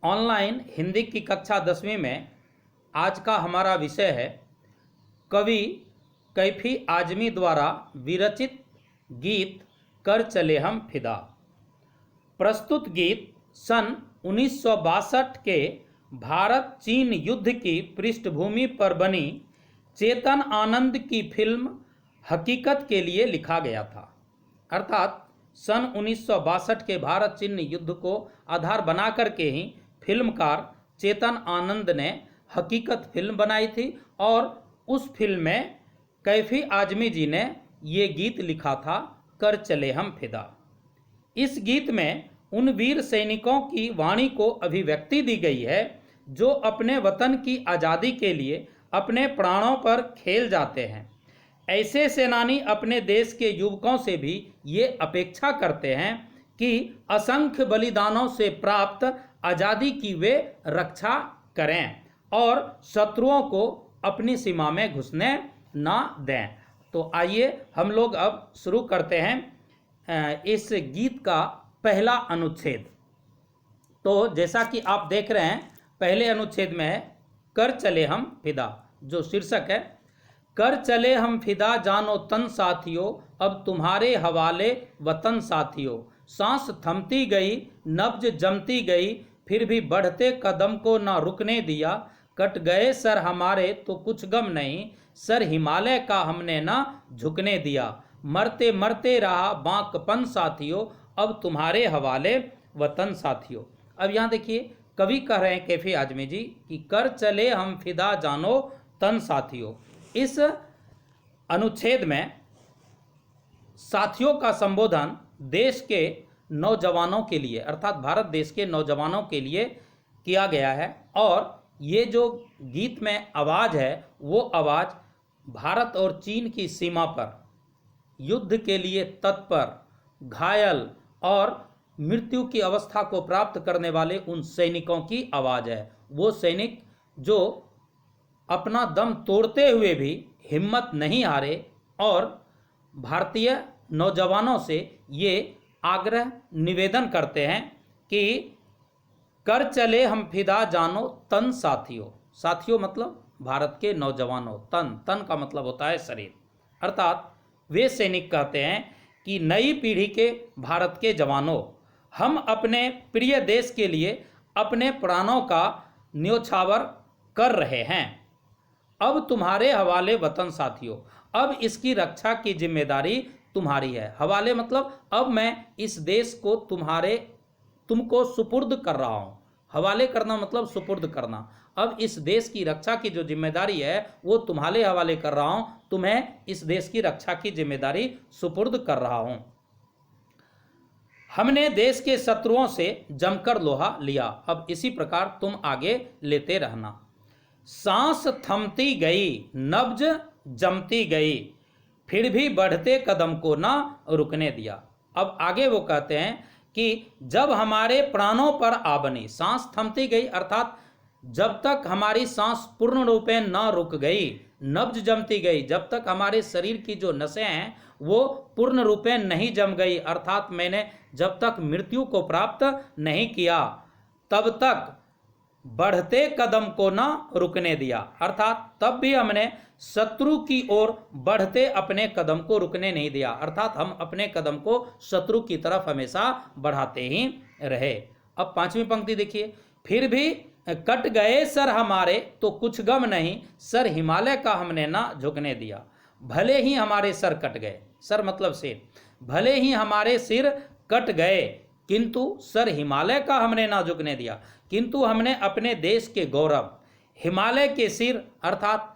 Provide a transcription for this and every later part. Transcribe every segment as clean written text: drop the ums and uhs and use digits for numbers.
Online Hindi की कक्षा 10वीं में आज का हमारा विषय है कवि कैफी आजमी द्वारा विरचित गीत कर चले हम फिदा। प्रस्तुत गीत सन 1962 के भारत चीन युद्ध की पृष्ठभूमि पर बनी चेतन आनंद की फिल्म हकीकत के लिए लिखा गया था। अर्थात सन 1962 के भारत चीन युद्ध को आधार बना करके ही फिल्मकार चेतन आनंद ने हकीकत फिल्म बनाई थी और उस फिल्म में कैफी आजमी जी ने ये गीत लिखा था, कर चले हम फिदा। इस गीत में उन वीर सैनिकों की वाणी को अभिव्यक्ति दी गई है जो अपने वतन की आज़ादी के लिए अपने प्राणों पर खेल जाते हैं। ऐसे सेनानी अपने देश के युवकों से भी ये अपेक्षा करते हैं कि असंख्य बलिदानों से प्राप्त आज़ादी की वे रक्षा करें और शत्रुओं को अपनी सीमा में घुसने ना दें। तो आइए हम लोग अब शुरू करते हैं इस गीत का पहला अनुच्छेद। तो जैसा कि आप देख रहे हैं पहले अनुच्छेद में है कर चले हम फिदा, जो शीर्षक है कर चले हम फिदा जानो तन साथियों, अब तुम्हारे हवाले वतन साथियों। सांस थमती गई नब्ज जमती गई, फिर भी बढ़ते कदम को ना रुकने दिया। कट गए सर हमारे तो कुछ गम नहीं, सर हिमालय का हमने ना झुकने दिया। मरते मरते रहा बांकपन साथियों, अब तुम्हारे हवाले वतन साथियों। अब यहाँ देखिए कवि कह रहे हैं कैफी आजमी जी कि कर चले हम फिदा जानो तन साथियों। इस अनुच्छेद में साथियों का संबोधन देश के नौजवानों के लिए अर्थात भारत देश के नौजवानों के लिए किया गया है और ये जो गीत में आवाज़ है वो आवाज़ भारत और चीन की सीमा पर युद्ध के लिए तत्पर, घायल और मृत्यु की अवस्था को प्राप्त करने वाले उन सैनिकों की आवाज़ है। वो सैनिक जो अपना दम तोड़ते हुए भी हिम्मत नहीं हारे और भारतीय नौजवानों से ये आग्रह निवेदन करते हैं कि कर चले हम फिदा जानो तन साथियों। साथियों मतलब भारत के नौजवानों, तन का मतलब होता है शरीर। अर्थात वे सैनिक कहते हैं कि नई पीढ़ी के भारत के जवानों, हम अपने प्रिय देश के लिए अपने प्राणों का न्योछावर कर रहे हैं। अब तुम्हारे हवाले वतन साथियों, अब इसकी रक्षा की जिम्मेदारी तुम्हारी है। हवाले मतलब अब मैं इस देश को तुमको सुपुर्द कर रहा हूँ। हवाले करना मतलब सुपुर्द करना। अब इस देश की रक्षा की जो जिम्मेदारी है वो तुम्हारे हवाले कर रहा हूँ, तुम्हें इस देश की रक्षा की जिम्मेदारी सुपुर्द कर रहा हूँ। हमने देश के शत्रुओं से जमकर लोहा लिया, अब इसी प्रकार तुम आगे लेते रहना। सांस थमती गई नब्ज जमती गई, फिर भी बढ़ते कदम को ना रुकने दिया। अब आगे वो कहते हैं कि जब हमारे प्राणों पर आ बनी, सांस थमती गई अर्थात जब तक हमारी सांस पूर्ण रूपेण न रुक गई, नब्ज जमती गई जब तक हमारे शरीर की जो नसें हैं वो पूर्ण रूपेण नहीं जम गई अर्थात मैंने जब तक मृत्यु को प्राप्त नहीं किया तब तक बढ़ते कदम को ना रुकने दिया। अर्थात तब भी हमने शत्रु की ओर बढ़ते अपने कदम को रुकने नहीं दिया। अर्थात हम अपने कदम को शत्रु की तरफ हमेशा बढ़ाते ही रहे। अब पांचवी पंक्ति देखिए, फिर भी कट गए सर हमारे तो कुछ गम नहीं, सर हिमालय का हमने ना झुकने दिया। भले ही हमारे सर कट गए, सर मतलब सिर, भले ही हमारे सिर कट गए किंतु सर हिमालय का हमने ना झुकने दिया। किंतु हमने अपने देश के गौरव हिमालय के सिर अर्थात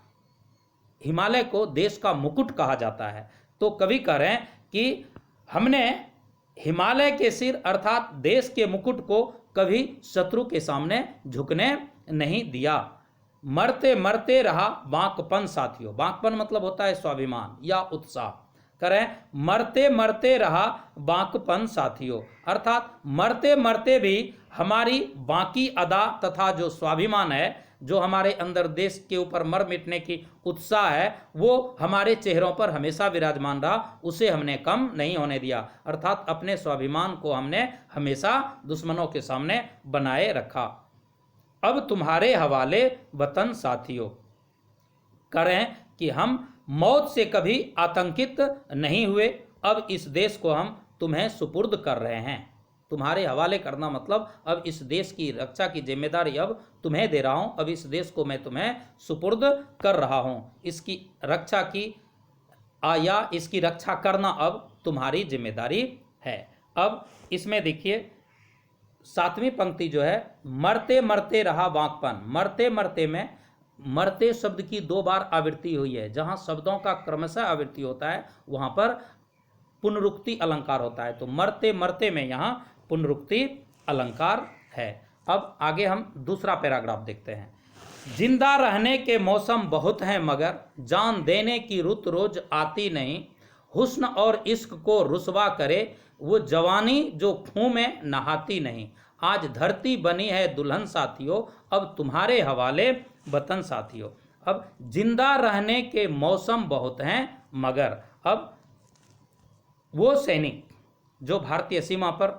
हिमालय को देश का मुकुट कहा जाता है। तो कवि कह रहे हैं कि हमने हिमालय के सिर अर्थात देश के मुकुट को कभी शत्रु के सामने झुकने नहीं दिया। मरते मरते रहा बांकपन साथियों, बांकपन मतलब होता है स्वाभिमान या उत्साह। करें मरते मरते रहा बांकपन साथियों अर्थात मरते मरते भी हमारी बाकी अदा तथा जो स्वाभिमान है, जो हमारे अंदर देश के ऊपर मर मिटने की उत्साह है, वो हमारे चेहरों पर हमेशा विराजमान रहा, उसे हमने कम नहीं होने दिया। अर्थात अपने स्वाभिमान को हमने हमेशा दुश्मनों के सामने बनाए रखा। अब तुम्हारे हवाले वतन साथियों। करें कि हम मौत से कभी आतंकित नहीं हुए, अब इस देश को हम तुम्हें सुपुर्द कर रहे हैं। तुम्हारे हवाले करना मतलब अब इस देश की रक्षा की जिम्मेदारी अब तुम्हें दे रहा हूं, अब इस देश को मैं तुम्हें सुपुर्द कर रहा हूं। इसकी रक्षा की या इसकी रक्षा करना अब तुम्हारी जिम्मेदारी है। अब इसमें देखिए 7वीं पंक्ति जो है, मरते मरते रहा वाकपन। मरते मरते में मरते शब्द की 2 बार आवृत्ति हुई है। जहां शब्दों का क्रमशः आवृत्ति होता है वहां पर पुनरुक्ति अलंकार होता है। तो मरते मरते में यहाँ पुनरुक्ति अलंकार है। अब आगे हम दूसरा पैराग्राफ देखते हैं। जिंदा रहने के मौसम बहुत हैं मगर जान देने की रुत रोज आती नहीं। हुस्न और इश्क को रुसवा करे वो जवानी जो खून में नहाती नहीं। आज धरती बनी है दुल्हन साथियों, अब तुम्हारे हवाले वतन साथियों। अब जिंदा रहने के मौसम बहुत हैं मगर, अब वो सैनिक जो भारतीय सीमा पर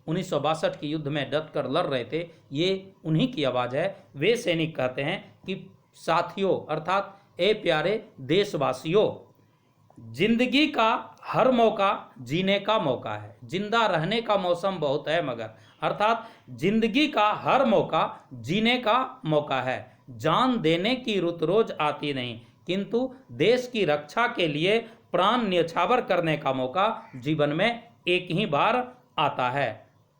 1962 के युद्ध में डट कर लड़ रहे थे, ये उन्हीं की आवाज़ है। वे सैनिक कहते हैं कि साथियों अर्थात ए प्यारे देशवासियों, जिंदगी का हर मौका जीने का मौका है। जिंदा रहने का मौसम बहुत है मगर, अर्थात जिंदगी का हर मौका जीने का मौका है। जान देने की रुत रोज आती नहीं, किंतु देश की रक्षा के लिए प्राण न्यौछावर करने का मौका जीवन में एक ही बार आता है।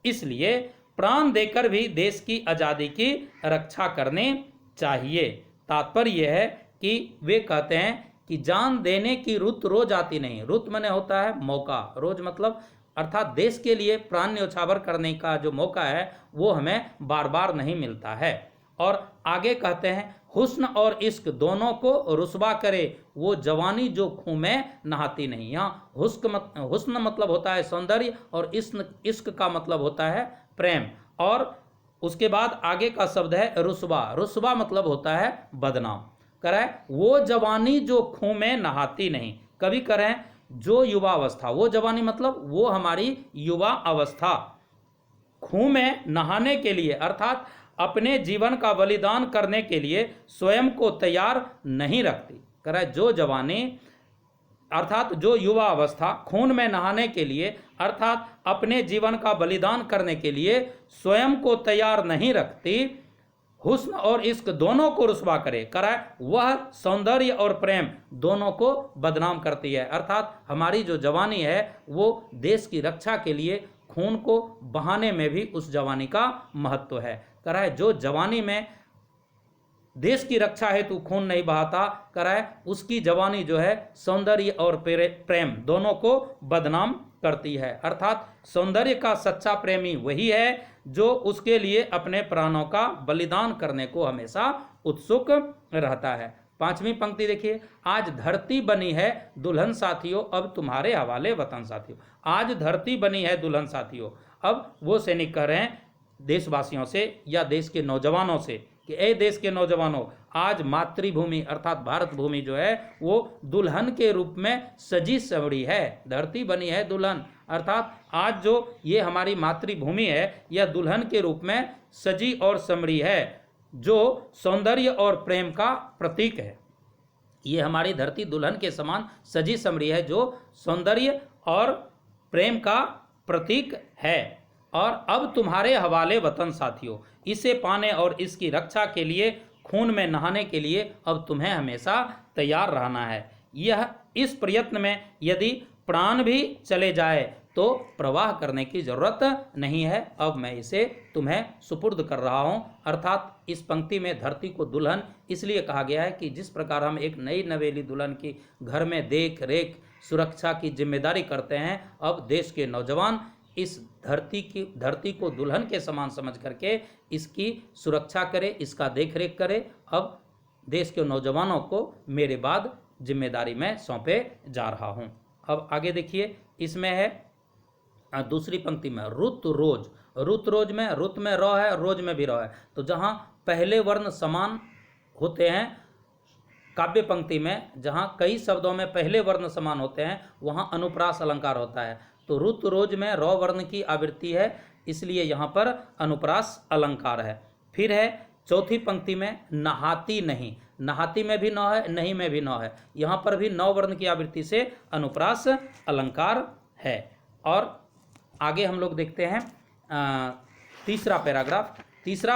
इसलिए प्राण देकर भी देश की आज़ादी की रक्षा करनी चाहिए। तात्पर्य यह है कि वे कहते हैं कि जान देने की रुत रोज आती नहीं। रुत माने होता है मौका, रोज मतलब अर्थात देश के लिए प्राण न्यौछावर करने का जो मौका है वो हमें बार बार नहीं मिलता है। और आगे कहते हैं हुस्न और इश्क दोनों को रुसवा करे वो जवानी जो खून में नहाती नहीं। यहाँ हुस्न मतलब होता है सौंदर्य और इश्क का मतलब होता है प्रेम। और उसके बाद आगे का शब्द है रुसवा। रुसवा मतलब होता है बदनाम। करें वो जवानी जो खून में नहाती नहीं। कभी करें जो युवा अवस्था, वो जवानी मतलब वो हमारी युवा अवस्था खून में नहाने के लिए अर्थात अपने जीवन का बलिदान करने के लिए स्वयं को तैयार नहीं रखती। करे जो जवानी अर्थात जो युवा अवस्था खून में नहाने के लिए अर्थात अपने जीवन का बलिदान करने के लिए स्वयं को तैयार नहीं रखती, हुस्न और इश्क दोनों को रुसवा करे। कराए वह सौंदर्य और प्रेम दोनों को बदनाम करती है। अर्थात हमारी जो जवानी है वो देश की रक्षा के लिए खून को बहाने में भी उस जवानी का महत्व है। कराए जो जवानी में देश की रक्षा हेतु खून नहीं बहाता, कराए उसकी जवानी जो है सौंदर्य और प्रेम दोनों को बदनाम करती है। अर्थात सौंदर्य का सच्चा प्रेमी वही है जो उसके लिए अपने प्राणों का बलिदान करने को हमेशा उत्सुक रहता है। 5वीं पंक्ति देखिए, आज धरती बनी है दुल्हन साथियों, अब तुम्हारे हवाले वतन साथियों। आज धरती बनी है दुल्हन साथियों। अब वो सैनिक कह रहे हैं देशवासियों से या देश के नौजवानों से कि ए देश के नौजवानों, आज मातृभूमि अर्थात भारत भूमि जो है वो दुल्हन के रूप में सजी संवरी है। धरती बनी है दुल्हन अर्थात आज जो ये हमारी मातृभूमि है यह दुल्हन के रूप में सजी और संवरी है, जो सौंदर्य और प्रेम का प्रतीक है। ये हमारी धरती दुल्हन के समान सजी संवरी है जो सौंदर्य और प्रेम का प्रतीक है। और अब तुम्हारे हवाले वतन साथियों, इसे पाने और इसकी रक्षा के लिए खून में नहाने के लिए अब तुम्हें हमेशा तैयार रहना है। यह इस प्रयत्न में यदि प्राण भी चले जाए तो प्रवाह करने की जरूरत नहीं है। अब मैं इसे तुम्हें सुपुर्द कर रहा हूं। अर्थात इस पंक्ति में धरती को दुल्हन इसलिए कहा गया है कि जिस प्रकार हम एक नई नवेली दुल्हन की घर में देख रेख सुरक्षा की जिम्मेदारी करते हैं, अब देश के नौजवान इस धरती को दुल्हन के समान समझ करके इसकी सुरक्षा करे, इसका देख रेख करे। अब देश के नौजवानों को मेरे बाद जिम्मेदारी में सौंपे जा रहा हूं। अब आगे देखिए, इसमें है दूसरी पंक्ति में रुत रोज। रुत रोज में रुत में रौ है, रोज में भी रौ है। तो जहां पहले वर्ण समान होते हैं काव्य पंक्ति में, जहां कई शब्दों में पहले वर्ण समान होते हैं वहां अनुप्रास अलंकार होता है। तो रुत रोज में रौ वर्ण की आवृत्ति है, इसलिए यहाँ पर अनुप्रास अलंकार है। फिर है चौथी पंक्ति में नहाती नहीं, नहाती में भी नौ है, नहीं में भी नौ है, यहाँ पर भी नौ वर्ण की आवृत्ति से अनुप्रास अलंकार है। और आगे हम लोग देखते हैं तीसरा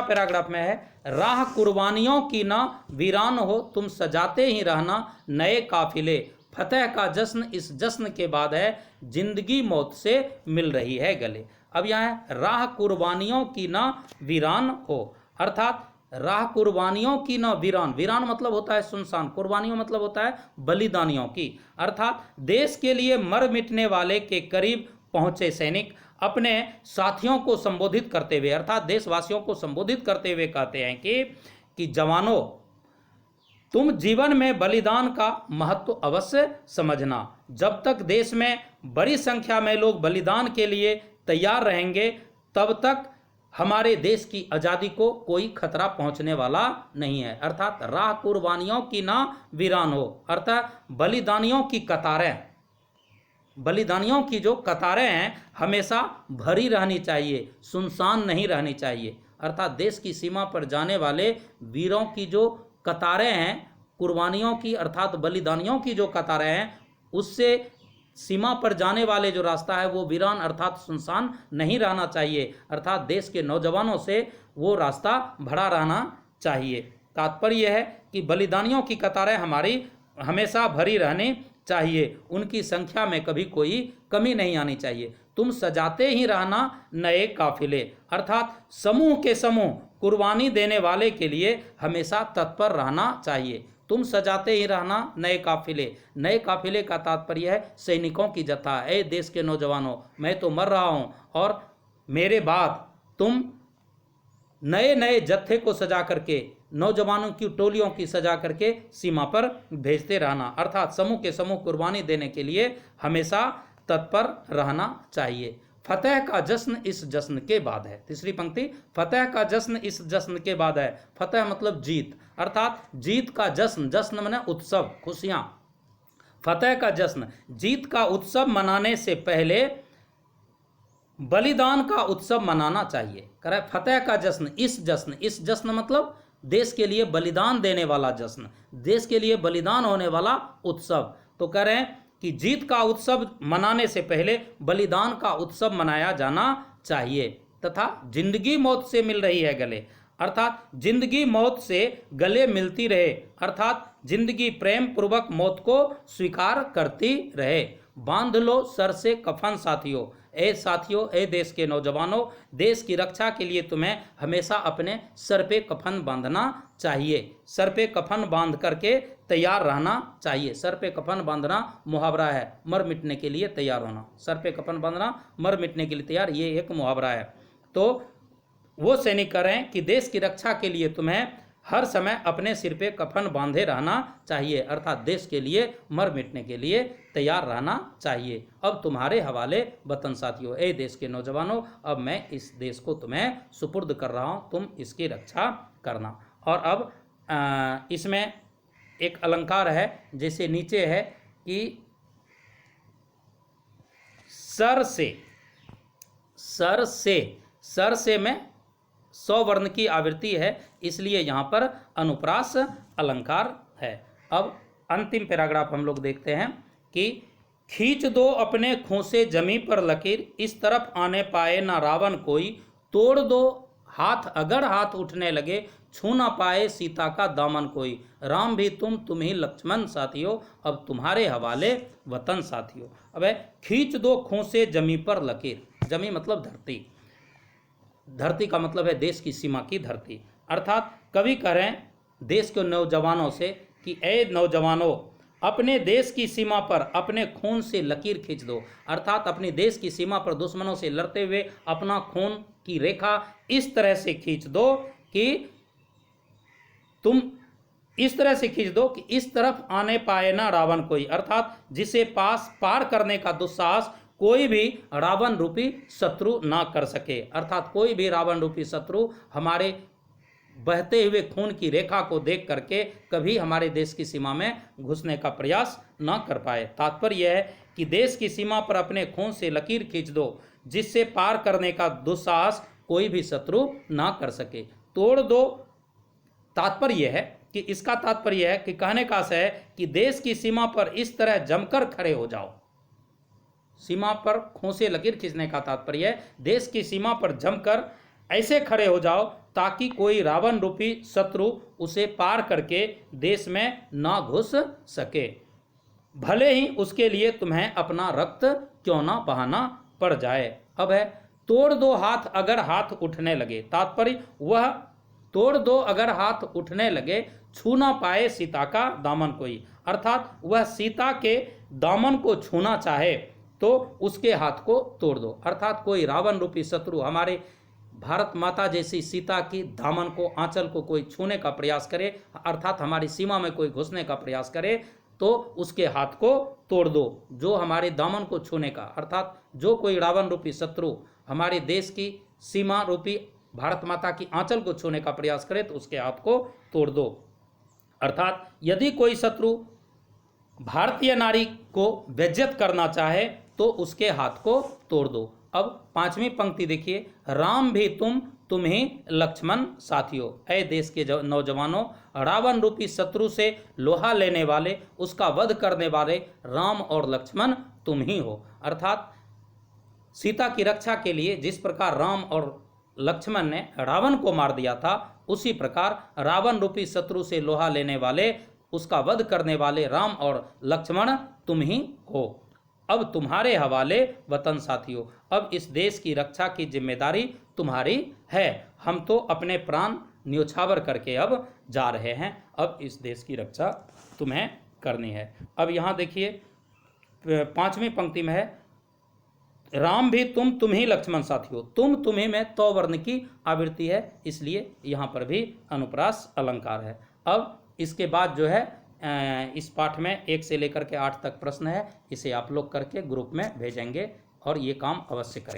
पैराग्राफ में है, राह कुर्बानियों की ना वीरान हो तुम सजाते ही रहना नए काफिले, फतेह का जश्न इस जश्न के बाद है जिंदगी मौत से मिल रही है गले। अब यहाँ है राह कुर्बानियों की ना वीरान हो, अर्थात राह कुर्बानियों की न वीरान, वीरान मतलब होता है सुनसान, कुर्बानियों मतलब होता है बलिदानियों की, अर्थात देश के लिए मर मिटने वाले के करीब पहुंचे सैनिक अपने साथियों को संबोधित करते हुए, अर्थात देशवासियों को संबोधित करते हुए कहते हैं कि जवानों, तुम जीवन में बलिदान का महत्व अवश्य समझना। जब तक देश में बड़ी संख्या में लोग बलिदान के लिए तैयार रहेंगे तब तक हमारे देश की आज़ादी को कोई खतरा पहुंचने वाला नहीं है। अर्थात राह कुर्बानियों की ना वीरान हो, अर्थात बलिदानियों की कतारें, बलिदानियों की जो कतारें हैं हमेशा भरी रहनी चाहिए, सुनसान नहीं रहनी चाहिए। अर्थात देश की सीमा पर जाने वाले वीरों की जो कतारें हैं, कुर्बानियों की अर्थात बलिदानियों की जो कतारें हैं, उससे सीमा पर जाने वाले जो रास्ता है वो वीरान अर्थात सुनसान नहीं रहना चाहिए, अर्थात देश के नौजवानों से वो रास्ता भरा रहना चाहिए। तात्पर्य है कि बलिदानियों की कतारें हमारी हमेशा भरी रहनी चाहिए, उनकी संख्या में कभी कोई कमी नहीं आनी चाहिए। तुम सजाते ही रहना नए काफिले, अर्थात समूह के समूह कुर्बानी देने वाले के लिए हमेशा तत्पर रहना चाहिए। तुम सजाते ही रहना नए काफिले, नए काफिले का तात्पर्य है सैनिकों की जत्था। ए देश के नौजवानों, मैं तो मर रहा हूं और मेरे बाद तुम नए नए जत्थे को सजा करके, नौजवानों की टोलियों की सजा करके सीमा पर भेजते रहना, अर्थात समूह के समूह कुर्बानी देने के लिए हमेशा तत्पर रहना चाहिए। फतेह का जश्न इस जश्न के बाद है। तीसरी पंक्ति, फतेह का जश्न इस जश्न के बाद है। फतेह मतलब जीत, अर्थात जीत का जश्न, जश्न माने उत्सव, खुशियां। फतेह का जश्न, जीत का उत्सव मनाने से पहले बलिदान का उत्सव मनाना चाहिए। कह फतेह का जश्न, इस जश्न मतलब देश के लिए बलिदान देने वाला जश्न, देश के लिए बलिदान होने वाला उत्सव। तो कह रहे हैं कि जीत का उत्सव मनाने से पहले बलिदान का उत्सव मनाया जाना चाहिए। तथा जिंदगी मौत से मिल रही है गले, अर्थात जिंदगी मौत से गले मिलती रहे, अर्थात जिंदगी प्रेम पूर्वक मौत को स्वीकार करती रहे। बांध लो सर से कफन साथियों, ए साथियों, ए देश के नौजवानों, देश की रक्षा के लिए तुम्हें हमेशा अपने सर पे कफन बांधना चाहिए, सर पे कफन बांध करके तैयार रहना चाहिए। सर पे कफन बांधना मुहावरा है, मर मिटने के लिए तैयार होना। सर पे कफन बांधना, मर मिटने के लिए तैयार, ये एक मुहावरा है। तो वो सैनिक कह रहे हैं कि देश की रक्षा के लिए तुम्हें हर समय अपने सिर पे कफन बांधे रहना चाहिए, अर्थात देश के लिए मर मिटने के लिए तैयार रहना चाहिए। अब तुम्हारे हवाले वतन साथियों, ए देश के नौजवानों, अब मैं इस देश को तुम्हें सुपुर्द कर रहा हूं, तुम इसकी रक्षा करना। और अब इसमें एक अलंकार है, जैसे नीचे है कि सर से में 100 वर्ण की आवृत्ति है, इसलिए यहाँ पर अनुप्रास अलंकार है। अब अंतिम पैराग्राफ हम लोग देखते हैं कि खींच दो अपने खोसे जमी पर लकीर, इस तरफ आने पाए ना रावण कोई, तोड़ दो हाथ अगर हाथ उठने लगे, छू ना पाए सीता का दामन कोई। राम भी तुम ही लक्ष्मण साथियों, अब तुम्हारे हवाले वतन साथियों। अब खींच दो खोसे जमी पर लकीर, जमी मतलब धरती, धरती का मतलब है देश की सीमा की धरती। अर्थात कवि कह रहे हैं देश के नौजवानों से कि ए नौजवानों, अपने देश की सीमा पर अपने खून से लकीर खींच दो, अर्थात अपने देश की सीमा पर दुश्मनों से लड़ते हुए अपना खून की रेखा इस तरह से खींच दो कि तुम इस तरह से खींच दो कि इस तरफ आने पाए ना रावण कोई, अर्थात जिसे पार करने का दुस्साहस कोई भी रावण रूपी शत्रु ना कर सके, अर्थात कोई भी रावण रूपी शत्रु हमारे बहते हुए खून की रेखा को देख करके कभी हमारे देश की सीमा में घुसने का प्रयास ना कर पाए। तात्पर्य यह है कि देश की सीमा पर अपने खून से लकीर खींच दो, जिससे पार करने का दुस्साहस कोई भी शत्रु ना कर सके। तोड़ दो, तात्पर्य यह है कि इसका तात्पर्य है कि कहने का आशय है कि देश की सीमा पर इस तरह जमकर खड़े हो जाओ। सीमा पर खोसे लकीर खींचने का तात्पर्य है देश की सीमा पर जमकर ऐसे खड़े हो जाओ ताकि कोई रावण रूपी शत्रु उसे पार करके देश में ना घुस सके, भले ही उसके लिए तुम्हें अपना रक्त क्यों ना बहाना पड़ जाए। अब है तोड़ दो हाथ अगर हाथ उठने लगे, तात्पर्य वह तोड़ दो अगर हाथ उठने लगे, छू ना पाए सीता का दामन कोई, अर्थात वह सीता के दामन को छूना चाहे तो उसके हाथ को तोड़ दो। अर्थात कोई रावण रूपी शत्रु हमारे भारत माता जैसी सीता की दामन को, आंचल को कोई छूने का प्रयास करे, अर्थात हमारी सीमा में कोई घुसने का प्रयास करे तो उसके हाथ को तोड़ दो। जो हमारे दामन को छूने का, अर्थात जो कोई रावण रूपी शत्रु हमारे देश की सीमा रूपी भारत माता की आंचल को छूने का प्रयास करे तो उसके हाथ को तोड़ दो। अर्थात यदि कोई शत्रु भारतीय नारी को बेइज्जत करना चाहे तो उसके हाथ को तोड़ दो। अब 5वीं पंक्ति देखिए, राम भी तुम ही लक्ष्मण साथियों। ऐ देश के नौजवानों, रावण रूपी शत्रु से लोहा लेने वाले, उसका वध करने वाले राम और लक्ष्मण तुम ही हो। अर्थात सीता की रक्षा के लिए जिस प्रकार राम और लक्ष्मण ने रावण को मार दिया था, उसी प्रकार रावण रूपी शत्रु से लोहा लेने वाले, उसका वध करने वाले राम और लक्ष्मण तुम ही हो। अब तुम्हारे हवाले वतन साथियों, अब इस देश की रक्षा की जिम्मेदारी तुम्हारी है। हम तो अपने प्राण न्योछावर करके अब जा रहे हैं, अब इस देश की रक्षा तुम्हें करनी है। अब यहाँ देखिए 5वीं पंक्ति में है, राम भी तुम ही लक्ष्मण साथियों। तुम्हें में तो वर्ण की आवृत्ति है, इसलिए यहाँ पर भी अनुप्रास अलंकार है। अब इसके बाद जो है इस पाठ में 1 से लेकर के 8 तक प्रश्न है, इसे आप लोग करके ग्रुप में भेजेंगे और ये काम अवश्य करें।